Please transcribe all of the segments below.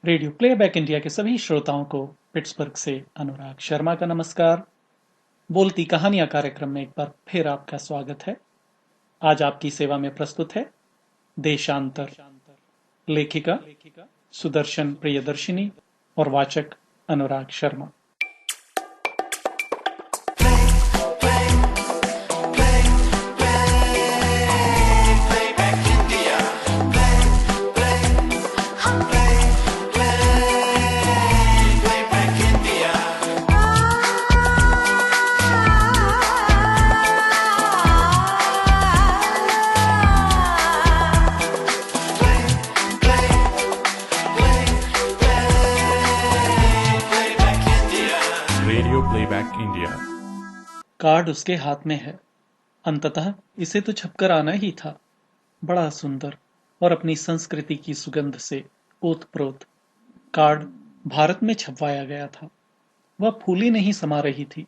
Radio playback India के सभी श्रोताओं को पिट्सबर्ग से अनुराग शर्मा का नमस्कार। बोलती कहानियां कार्यक्रम में एक बार फिर आपका स्वागत है। आज आपकी सेवा में प्रस्तुत है देशांतर। लेखिका सुदर्शन प्रियदर्शिनी और वाचक Anurag Sharma. Radio playback India. Card उसके हाथ में है। अंततः इसे तो छपकर आना ही था। बड़ा सुंदर और अपनी संस्कृति की सुगंध से ओतप्रोत कार्ड भारत में छपवाया गया था। वह फूली नहीं समा रही थी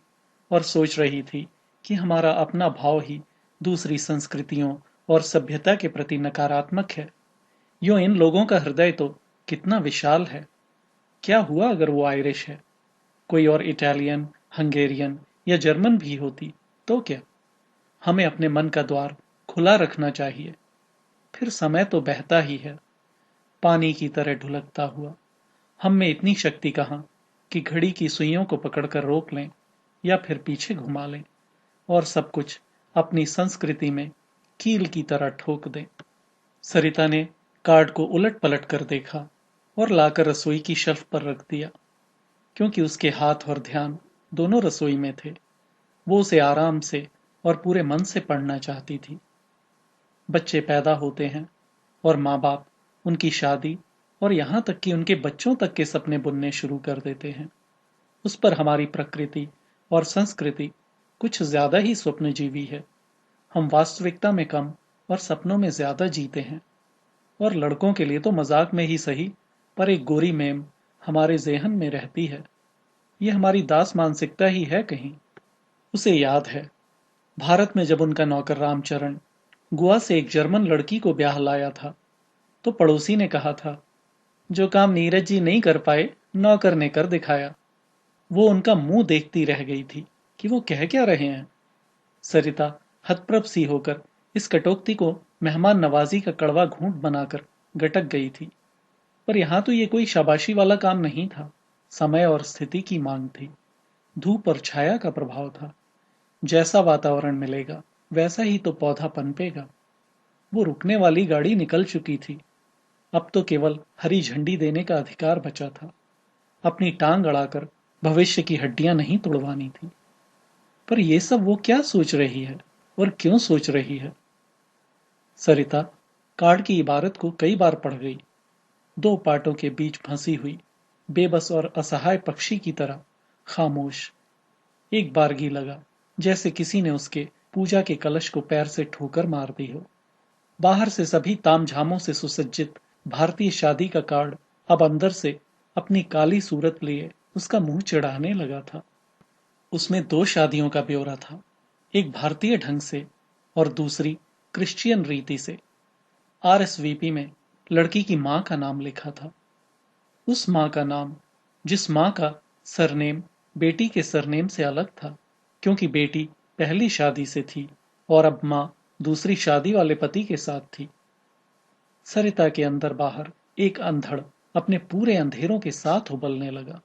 और सोच रही थी कि हमारा अपना भाव ही दूसरी संस्कृतियों और सभ्यता के प्रति नकारात्मक है। यूं इन लोगों का हृदय तो कितना विशाल है। क्या हुआ अगर वो आयरिश है? कोई और इटालियन, हंगेरियन या जर्मन भी होती तो क्या? हमें अपने मन का द्वार खुला रखना चाहिए। फिर समय तो बहता ही है, पानी की तरह ढुलकता हुआ। हम में इतनी शक्ति कहाँ कि घड़ी की सुइयों को पकड़कर रोक लें या फिर पीछे घुमा लें और सब कुछ अपनी संस्कृति में कील की तरह ठोक दें। सरिता ने कार्ड को उलट पलट कर देखा और लाकर रसोई की शेल्फ पर रख दिया। क्योंकि उसके हाथ और ध्यान दोनों रसोई में थे, वो उसे आराम से और पूरे मन से पढ़ना चाहती थी। बच्चे पैदा होते हैं और माँ बाप उनकी शादी और यहाँ तक कि उनके बच्चों तक के सपने बुनने शुरू कर देते हैं। उस पर हमारी प्रकृति और संस्कृति कुछ ज्यादा ही स्वप्नजीवी है। हम वास्तविकता में कम और सपनों में ज्यादा जीते हैं। और लड़कों के लिए तो मजाक में ही सही, पर एक गोरी मेम हमारे जेहन में रहती है। ये हमारी दास मानसिकता ही है कहीं। उसे याद है, भारत में जब उनका नौकर रामचरण गोवा से एक जर्मन लड़की को ब्याह लाया था, तो पड़ोसी ने कहा था, जो काम नीरज जी नहीं कर पाए नौकर ने कर दिखाया। वो उनका मुंह देखती रह गई थी कि वो कह क्या रहे हैं। सरिता हतप्रभ सी होकर इस कटोक्ति को मेहमान नवाजी का कड़वा घूंट बनाकर गटक गई थी। पर यहां तो ये कोई शाबाशी वाला काम नहीं था। समय और स्थिति की मांग थी। धूप और छाया का प्रभाव था। जैसा वातावरण मिलेगा वैसा ही तो पौधा पनपेगा। वो रुकने वाली गाड़ी निकल चुकी थी। अब तो केवल हरी झंडी देने का अधिकार बचा था। अपनी टांग अड़ाकर भविष्य की हड्डियां नहीं तोड़वानी थी। पर यह सब वो क्या सोच रही है और क्यों सोच रही है? सरिता कार्ड की इबारत को कई बार पढ़ गई। दो पाटों के बीच फंसी हुई बेबस और असहाय पक्षी की तरह खामोश। एक बारगी लगा जैसे किसी ने उसके पूजा के कलश को पैर से ठोकर मार दी हो। बाहर से सभी तामझामों से सुसज्जित भारतीय शादी का कार्ड अब अंदर से अपनी काली सूरत लिए उसका मुंह चिढ़ाने लगा था। उसमें दो शादियों का ब्यौरा था, एक भारतीय ढंग से और दूसरी क्रिश्चियन रीति से। आरएसवीपी में लड़की की मां का नाम लिखा था। उस मां का नाम जिस मां का सरनेम बेटी के सरनेम से अलग था, क्योंकि बेटी पहली शादी से थी और अब मां दूसरी शादी वाले पति के साथ थी। सरिता के अंदर बाहर एक अंधड़ अपने पूरे अंधेरों के साथ उबलने लगा।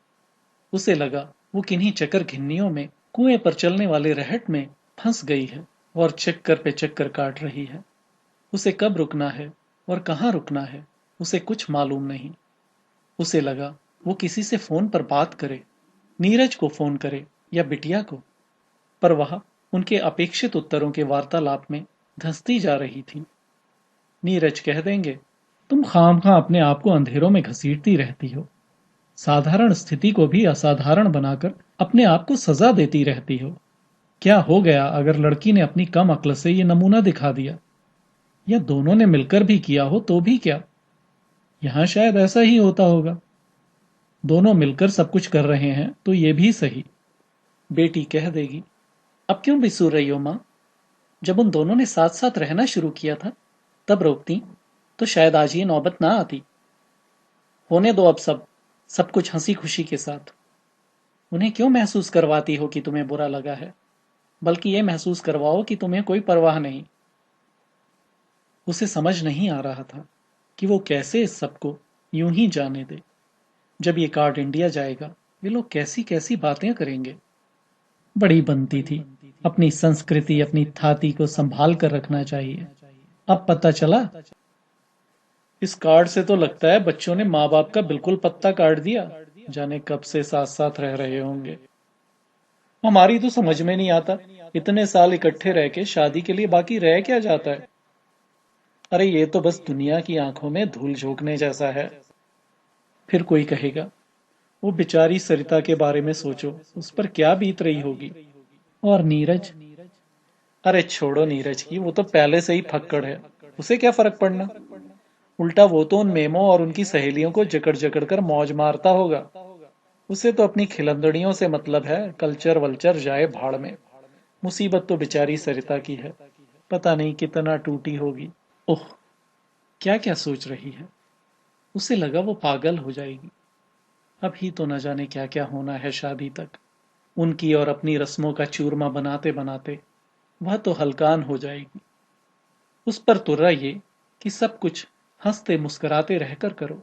उसे लगा वो किन्हीं चक्कर घिन्नियों में कुएं पर चलने वाले रहट में फंस गई है और चक्कर पे चक्कर काट रही है। उसे कब रुकना है और कहाँ रुकना है उसे कुछ मालूम नहीं। उसे लगा वो किसी से फोन पर बात करे, नीरज को फोन करे या बिटिया को, पर वह उनके अपेक्षित उत्तरों के वार्तालाप में धंसती जा रही थी। नीरज कह देंगे, तुम खामखा अपने आप को अंधेरों में घसीटती रहती हो, साधारण स्थिति को भी असाधारण बनाकर अपने आप को सजा देती रहती हो। क्या हो गया अगर लड़की ने अपनी कम अक्ल से ये नमूना दिखा दिया, या दोनों ने मिलकर भी किया हो तो भी क्या? यहां शायद ऐसा ही होता होगा। दोनों मिलकर सब कुछ कर रहे हैं तो ये भी सही। बेटी कह देगी, अब क्यों बिसूर रही हो मां? जब उन दोनों ने साथ साथ रहना शुरू किया था तब रोकती तो शायद आज ये नौबत ना आती। होने दो अब सब कुछ हंसी खुशी के साथ। उन्हें क्यों महसूस करवाती हो कि तुम्हें बुरा लगा है? बल्कि ये महसूस करवाओ कि तुम्हें कोई परवाह नहीं। उसे समझ नहीं आ रहा था कि वो कैसे इस सबको यूं ही जाने दे। जब ये कार्ड इंडिया जाएगा, ये लोग कैसी कैसी बातें करेंगे। बड़ी बनती थी। अपनी संस्कृति, अपनी थाती को संभाल कर रखना चाहिए। अब पता चला। इस कार्ड से तो लगता है बच्चों ने माँ बाप का बिल्कुल पत्ता काट दिया। जाने कब से साथ साथ रह रहे होंगे। हमारी तो समझ में नहीं आता, इतने साल इकट्ठे रह के शादी के लिए बाकी रह क्या जाता है। अरे ये तो बस दुनिया की आंखों में धूल झोंकने जैसा है। फिर कोई कहेगा, वो बेचारी सरिता के बारे में सोचो, उस पर क्या बीत रही होगी। और नीरज। अरे छोड़ो नीरज की, वो तो पहले से ही फक्कड़ है। उसे क्या फर्क पड़ना। उल्टा वो तो उन मेमों और उनकी सहेलियों को जकड़ जकड़ कर मौज मारता होगा। उसे तो अपनी खिलंदड़ियों से मतलब है, कल्चर वल्चर जाए भाड़ में। मुसीबत तो बेचारी सरिता की है। पता नहीं कितना टूटी होगी। ओह, क्या क्या सोच रही है। उसे लगा वो पागल हो जाएगी। अभी तो न जाने क्या क्या होना है शादी तक। उनकी और अपनी रस्मों का चूरमा बनाते बनाते वह तो हलकान हो जाएगी। उस पर तुर्रा ये कि सब कुछ हंसते मुस्कुराते रहकर करो,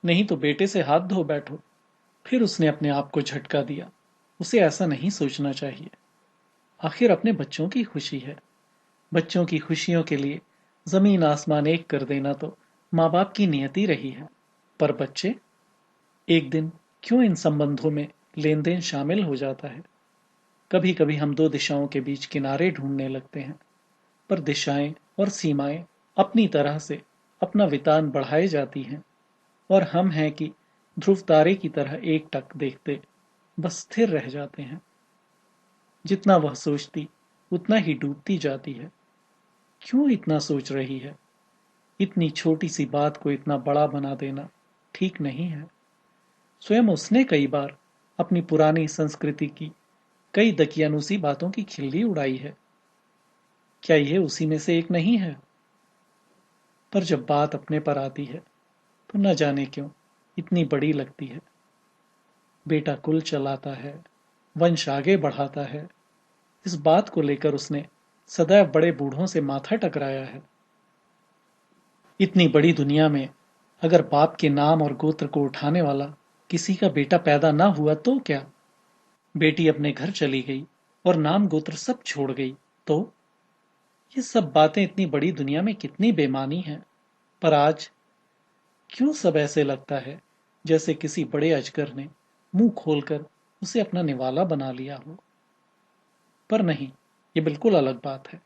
नहीं तो बेटे से हाथ धो बैठो। फिर उसने अपने आप को झटका दिया। उसे ऐसा नहीं सोचना चाहिए। आखिर अपने बच्चों की खुशी है। बच्चों की खुशियों के लिए जमीन आसमान एक कर देना तो माँ बाप की नियति रही है। पर बच्चे, एक दिन क्यों इन संबंधों में लेन देन शामिल हो जाता है। कभी कभी हम दो दिशाओं के बीच किनारे ढूंढने लगते हैं, पर दिशाएं और सीमाएं अपनी तरह से अपना वितान बढ़ाए जाती हैं। और हम हैं कि ध्रुव तारे की तरह एक टक देखते बस स्थिर रह जाते हैं। जितना वह सोचती उतना ही डूबती जाती है। क्यों इतना सोच रही है। इतनी छोटी सी बात को इतना बड़ा बना देना ठीक नहीं है। स्वयं उसने कई बार अपनी पुरानी संस्कृति की कई दकियानूसी बातों की खिल्ली उड़ाई है। क्या यह उसी में से एक नहीं है। पर जब बात अपने पर आती है तो न जाने क्यों इतनी बड़ी लगती है। बेटा कुल चलाता है, वंश आगे बढ़ाता है, इस बात को लेकर उसने सदैव बड़े बूढ़ों से माथा टकराया है। इतनी बड़ी दुनिया में अगर बाप के नाम और गोत्र को उठाने वाला किसी का बेटा पैदा ना हुआ तो क्या। बेटी अपने घर चली गई और नाम गोत्र सब छोड़ गई तो ये सब बातें इतनी बड़ी दुनिया में कितनी बेमानी हैं। पर आज क्यों सब ऐसे लगता है जैसे किसी बड़े अजगर ने मुंह खोलकर उसे अपना निवाला बना लिया हो। पर नहीं, ये बिल्कुल अलग बात है।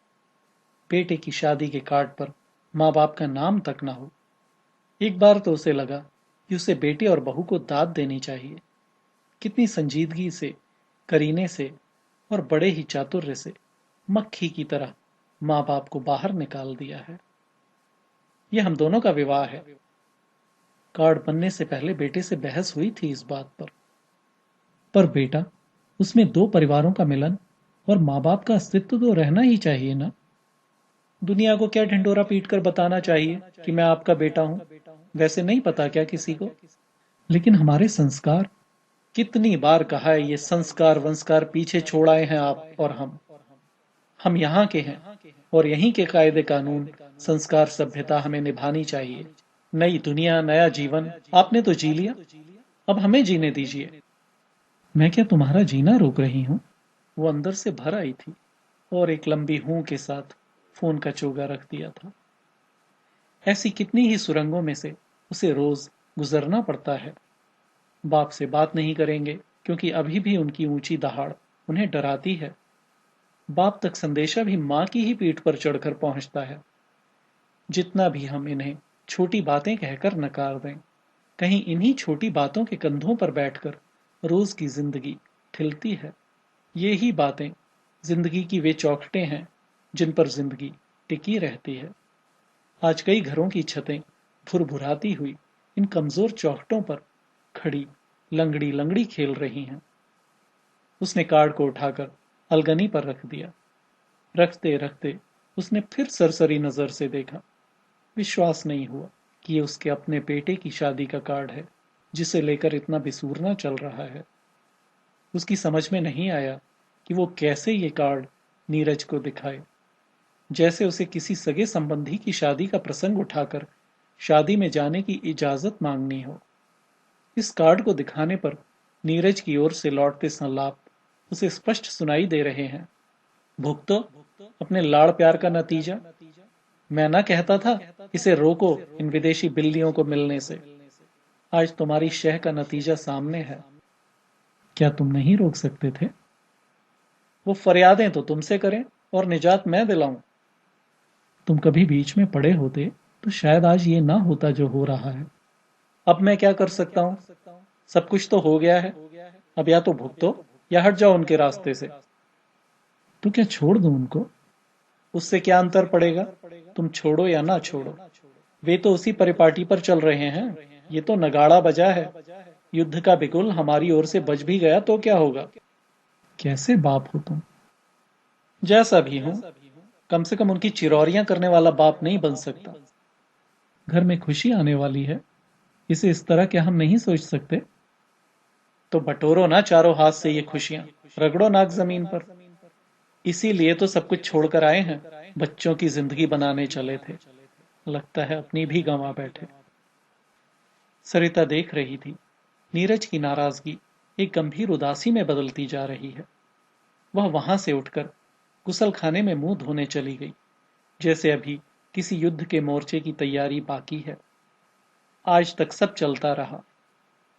बेटे की शादी के कार्ड पर माँ बाप का नाम तक ना हो। एक बार तो उसे लगा कि उसे बेटे और बहू को दाद देनी चाहिए। कितनी संजीदगी से, करीने से और बड़े ही चातुर्य से मक्खी की तरह माँ बाप को बाहर निकाल दिया है। यह हम दोनों का विवाह है। कार्ड बनने से पहले बेटे से बहस हुई थी इस बात पर बेटा, उसमें दो परिवारों का मिलन और माँ बाप का अस्तित्व तो रहना ही चाहिए ना। दुनिया को क्या ढिंडोरा पीट कर बताना चाहिए कि मैं आपका बेटा हूं। वैसे नहीं पता क्या किसी को। लेकिन हमारे संस्कार, कितनी बार कहा है ये संस्कार वंस्कार पीछे छोड़ आए हैं आप और हम यहाँ के हैं और यहीं के कायदे कानून संस्कार सभ्यता हमें निभानी चाहिए। नई दुनिया, नया जीवन आपने तो जी लिया, अब हमें जीने दीजिए। मैं क्या तुम्हारा जीना रोक रही हूं। वो अंदर से भर आई थी और एक लंबी हूं के साथ फोन का चोगा रख दिया था। ऐसी कितनी ही सुरंगों में से उसे रोज गुजरना पड़ता है। बाप से बात नहीं करेंगे क्योंकि अभी भी उनकी ऊंची दहाड़ उन्हें डराती है। बाप तक संदेशा भी मां की ही पीठ पर चढ़कर पहुंचता है। जितना भी हम इन्हें छोटी बातें कहकर नकार दें, कहीं इन्हीं छोटी बातों के कंधों पर बैठकर रोज की जिंदगी खिलती है। ये ही बातें जिंदगी की वे चौखटें हैं जिन पर जिंदगी टिकी रहती है। आज कई घरों की छतें भुरभुराती हुई इन कमजोर चौखटों पर खड़ी लंगड़ी लंगड़ी खेल रही हैं। उसने कार्ड को उठाकर अलगनी पर रख दिया। रखते रखते उसने फिर सरसरी नजर से देखा। विश्वास नहीं हुआ कि ये उसके अपने बेटे की शादी का कार्ड है जिसे लेकर इतना बिसूरना चल रहा है। उसकी समझ में नहीं आया कि वो कैसे ये कार्ड नीरज को दिखाए, जैसे उसे किसी सगे संबंधी की शादी का प्रसंग उठाकर शादी में जाने की इजाजत मांगनी हो। इस कार्ड को दिखाने पर नीरज की ओर से लौटते संलाप उसे स्पष्ट सुनाई दे रहे हैं। भुगतो अपने लाड़ प्यार का नतीजा। मैं ना कहता था इसे रोको इन विदेशी बिल्लियों को मिलने से। आज तुम्हारी शह का नतीजा सामने है। क्या तुम नहीं रोक सकते थे? वो फरियादें तो तुमसे करें और निजात मैं दिलाऊं। तुम कभी बीच में पड़े होते तो शायद आज ये ना होता जो हो रहा है। अब मैं क्या कर सकता हूं? सब कुछ तो हो गया है। अब या तो भुगतो या हट जाओ उनके रास्ते से। तो क्या छोड़ दूं उनको? उससे क्या अंतर पड़ेगा? तुम छोड़ो या ना छोड़ो, वे तो उसी परिपाटी पर चल रहे हैं। ये तो नगाड़ा बजा है। युद्ध का बिगुल हमारी ओर से बज भी गया तो क्या होगा? कैसे बाप हो तुम? जैसा भी हूं, कम से कम उनकी चिरौरियां करने वाला बाप नहीं बन सकता। घर में खुशी आने वाली है, इसे इस तरह क्या हम नहीं सोच सकते? तो बटोरो ना चारों हाथ से ये खुशियां, रगड़ो नाक जमीन पर। इसीलिए तो सब कुछ छोड़कर आए हैं। बच्चों की जिंदगी बनाने चले थे, लगता है अपनी भी गंवा बैठे। सरिता देख रही थी, नीरज की नाराजगी एक गंभीर उदासी में बदलती जा रही है। वह वहां से उठकर गुसल खाने में मुंह धोने चली गई, जैसे अभी किसी युद्ध के मोर्चे की तैयारी बाकी है। आज तक सब चलता रहा,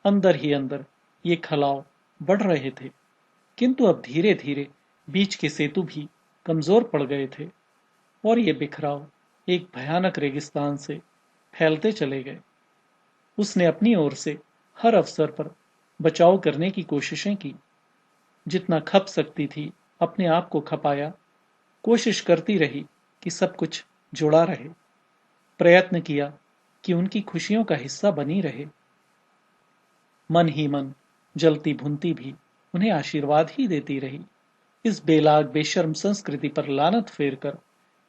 अंदर ही अंदर ये खलाव बढ़ रहे थे, किंतु अब धीरे धीरे बीच के सेतु भी कमजोर पड़ गए थे और ये बिखराव एक भयानक रेगिस्तान से फैलते चले गए। उसने अपनी ओर से हर अवसर पर बचाव करने की कोशिशें की, जितना खप सकती थी अपने आप को खपाया, कोशिश करती रही कि सब कुछ जुड़ा रहे, प्रयत्न किया कि उनकी खुशियों का हिस्सा बनी रहे। मन ही मन जलती भुनती भी उन्हें आशीर्वाद ही देती रही, इस बेलाग बेशर्म संस्कृति पर लानत फेरकर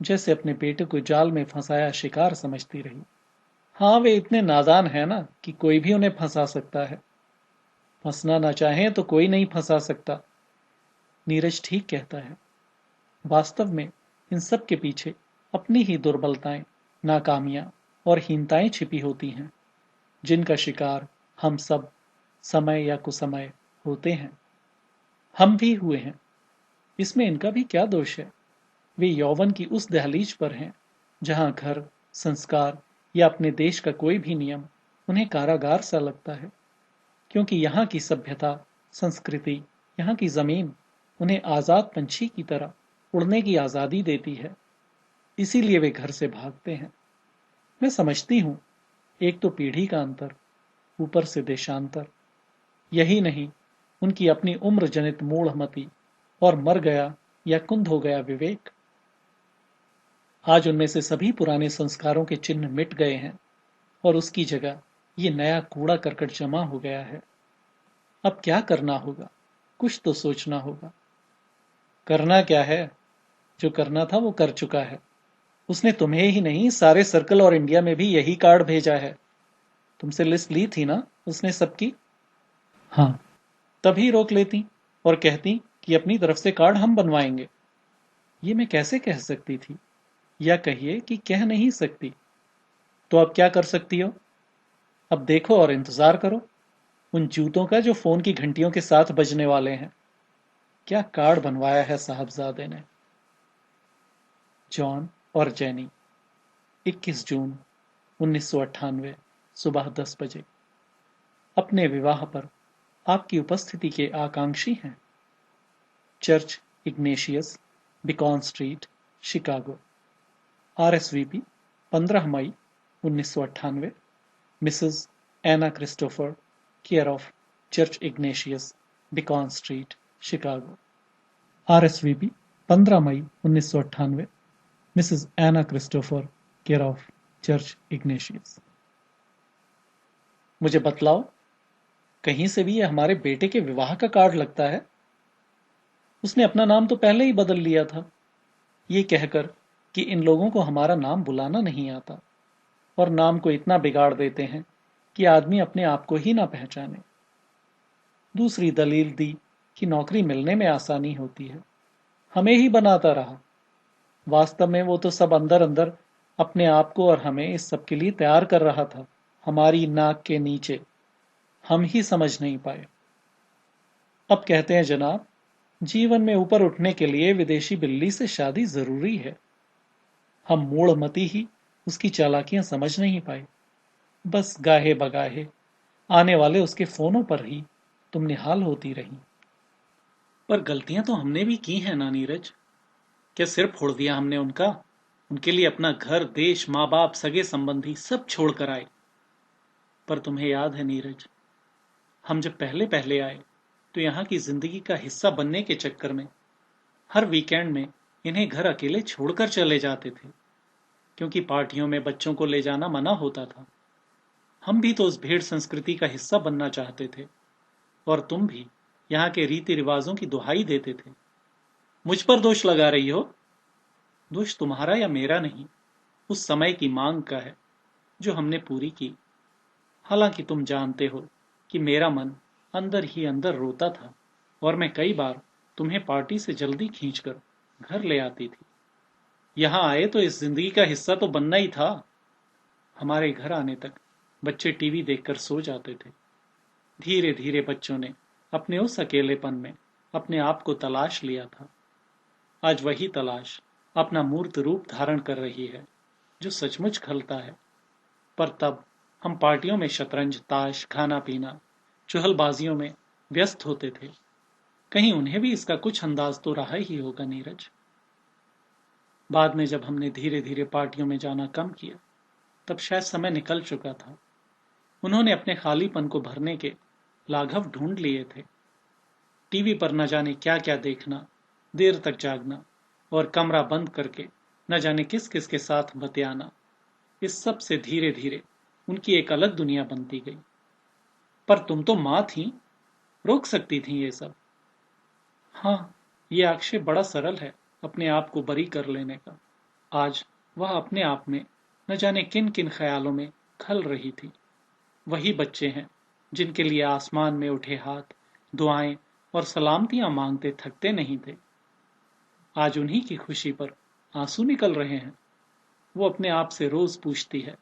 जैसे अपने बेटे को जाल में फंसाया शिकार समझती रही। हाँ, वे इतने नादान हैं ना कि कोई भी उन्हें फंसा सकता है। फंसना ना चाहे तो कोई नहीं फंसा सकता। नीरज ठीक कहता है। वास्तव में इन सब के पीछे अपनी ही दुर्बलताएं, नाकामियां और हीनताएं छिपी होती हैं, जिनका शिकार हम सब समय या कुसमय होते हैं। हम भी हुए हैं, इसमें इनका भी क्या दोष है? वे यौवन की उस दहलीज पर हैं जहां घर, संस्कार या अपने देश का कोई भी नियम उन्हें कारागार सा लगता है, क्योंकि यहाँ की सभ्यता, संस्कृति, यहाँ की जमीन उन्हें आजाद पंछी की तरह उड़ने की आजादी देती है। इसीलिए वे घर से भागते हैं। मैं समझती हूं, एक तो पीढ़ी का अंतर, ऊपर से देशांतर। यही नहीं, उनकी अपनी उम्र जनित मूढ़मति और मर गया या कुंद हो गया विवेक। आज उनमें से सभी पुराने संस्कारों के चिन्ह मिट गए हैं और उसकी जगह ये नया कूड़ा करकट जमा हो गया है। अब क्या करना होगा? कुछ तो सोचना होगा। करना क्या है? जो करना था वो कर चुका है। उसने तुम्हें ही नहीं, सारे सर्कल और इंडिया में भी यही कार्ड भेजा है। तुमसे लिस्ट ली थी ना उसने सबकी? हाँ। तभी रोक लेती और कहती कि अपनी तरफ से कार्ड हम बनवाएंगे। ये मैं कैसे कह सकती थी? या कहिए कि कह नहीं सकती। तो अब क्या कर सकती हो? अब देखो और इंतजार करो उन जूतों का जो फोन की घंटियों के साथ बजने वाले हैं। क्या कार्ड बनवाया है साहबजादे ने। जॉन और जेनी, 21 जून 1998 सुबह 10 बजे। अपने विवाह पर आपकी उपस्थिति के आकांक्षी हैं। Church Ignatius, Beacon Street, Chicago. RSVP 15 मई 1998, Mrs Anna Christopher, care of Church Ignatius, Beacon Street, Chicago. RSVP 15 मई 1998, Mrs Anna Christopher, care of Church Ignatius. मुझे बतलाओ, कहीं से भी ये हमारे बेटे के विवाह का कार्ड लगता है? उसने अपना नाम तो पहले ही बदल लिया था, ये कहकर कि इन लोगों को हमारा नाम बुलाना नहीं आता। और नाम को इतना बिगाड़ देते हैं कि आदमी अपने आप को ही ना पहचाने। दूसरी दलील दी कि नौकरी मिलने में आसानी होती है। हमें ही बनाता रहा। वास्तव में वो तो सब अंदर अंदर अपने आप को और हमें इस सब के लिए तैयार कर रहा था, हमारी नाक के नीचे। हम ही समझ नहीं पाए। अब कहते हैं जनाब, जीवन में ऊपर उठने के लिए विदेशी बिल्ली से शादी जरूरी है। हम मूढ़मती ही उसकी चालाकियां समझ नहीं पाए। बस गाहे बगाहे आने वाले उसके फोनों पर ही तुम निहाल होती रही। पर गलतियां तो हमने भी की हैं ना नीरज। क्या सिर फोड़ दिया हमने उनका? उनके लिए अपना घर, देश, माँ बाप, सगे संबंधी सब छोड़ कर आए। पर तुम्हें याद है नीरज, हम जब पहले पहले आए तो यहाँ की जिंदगी का हिस्सा बनने के चक्कर में हर वीकेंड में इन्हें घर अकेले छोड़कर चले जाते थे, क्योंकि पार्टियों में बच्चों को ले जाना मना होता था। हम भी तो उस भेड़ संस्कृति का हिस्सा बनना चाहते थे, और तुम भी यहाँ के रीति रिवाजों की दुहाई देते थे। मुझ पर दोष लगा रही हो? दोष तुम्हारा या मेरा नहीं, उस समय की मांग का है जो हमने पूरी की। हालांकि तुम जानते हो कि मेरा मन अंदर ही अंदर रोता था, और मैं कई बार तुम्हें पार्टी से जल्दी खींचकर घर ले आती थी। यहाँ आए तो इस जिंदगी का हिस्सा तो बनना ही था। हमारे घर आने तक बच्चे टीवी देखकर सो जाते थे। धीरे धीरे बच्चों ने अपने उस अकेलेपन में अपने आप को तलाश लिया था। आज वही तलाश अपना मूर्त रूप धारण कर रही है, जो सचमुच खलता है। पर तब हम पार्टियों में शतरंज, ताश, खाना पीना, चुहलबाजियों में व्यस्त होते थे। कहीं उन्हें भी इसका कुछ अंदाज तो रहा ही होगा नीरज। बाद में जब हमने धीरे धीरे पार्टियों में जाना कम किया, तब शायद समय निकल चुका था। उन्होंने अपने खालीपन को भरने के लाघव ढूंढ लिए थे। टीवी पर न जाने क्या क्या देखना, देर तक जागना और कमरा बंद करके न जाने किस किस के साथ बतियाना, इस सब से धीरे धीरे उनकी एक अलग दुनिया बनती गई। पर तुम तो मां थी, रोक सकती थी ये सब। हाँ, ये आक्षेप बड़ा सरल है, अपने आप को बरी कर लेने का। आज वह अपने आप में न जाने किन किन ख्यालों में खल रही थी। वही बच्चे हैं जिनके लिए आसमान में उठे हाथ, दुआएं और सलामतियां मांगते थकते नहीं थे। आज उन्हीं की खुशी पर आंसू निकल रहे हैं। वो अपने आप से रोज पूछती है,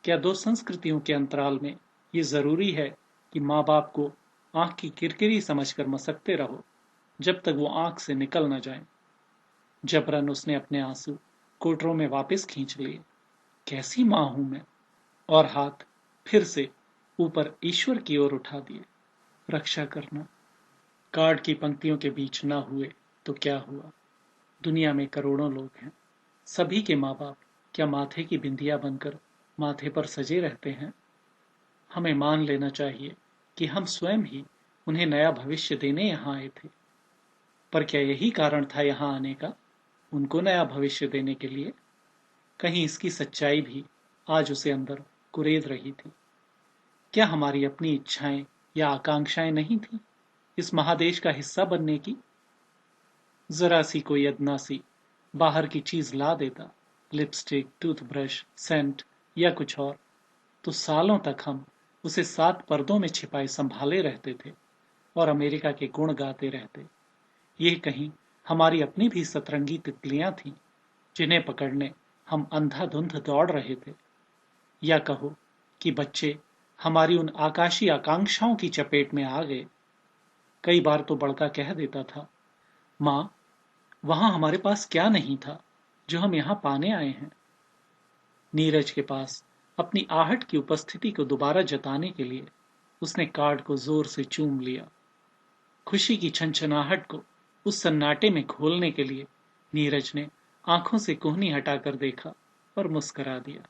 क्या दो संस्कृतियों के अंतराल में ये जरूरी है कि माँ बाप को आंख की किरकिरी समझकर मसकते रहो जब तक वो आंख से निकल न जाए। जबरन उसने अपने आंसू कोटरों में वापस खींच लिए। कैसी मां हूं मैं? और हाथ फिर से ऊपर ईश्वर की ओर उठा दिए। रक्षा करना। कार्ड की पंक्तियों के बीच ना हुए तो क्या हुआ? दुनिया में करोड़ों लोग हैं। सभी के माँ बाप क्या माथे की बिंदिया बनकर माथे पर सजे रहते हैं? हमें मान लेना चाहिए कि हम स्वयं ही उन्हें नया भविष्य देने यहाँ आए थे। पर क्या यही कारण था यहाँ आने का, उनको नया भविष्य देने के लिए? कहीं इसकी सच्चाई भी आज उसे अंदर कुरेद रही थी। क्या हमारी अपनी इच्छाएं या आकांक्षाएं नहीं थी इस महादेश का हिस्सा बनने की? जरा सी कोई अदना सी बाहर की चीज ला देता, लिपस्टिक, टूथब्रश, सेंट या कुछ और, तो सालों तक हम उसे 7 पर्दों में छिपाए संभाले रहते थे और अमेरिका के गुण गाते रहते। ये कहीं हमारी अपनी भी सतरंगी तितलियां थीं, जिन्हें पकड़ने हम अंधाधुंध दौड़ रहे थे। या कहो कि बच्चे हमारी उन आकाशी आकांक्षाओं की चपेट में आ गए। कई बार तो बड़का कह देता था, मां, वहां हमारे पास क्या नहीं था जो हम यहां पाने आए हैं? नीरज के पास अपनी आहट की उपस्थिति को दोबारा जताने के लिए उसने कार्ड को जोर से चूम लिया। खुशी की छनछनाहट को उस सन्नाटे में घोलने के लिए नीरज ने आंखों से कोहनी हटाकर देखा और मुस्करा दिया।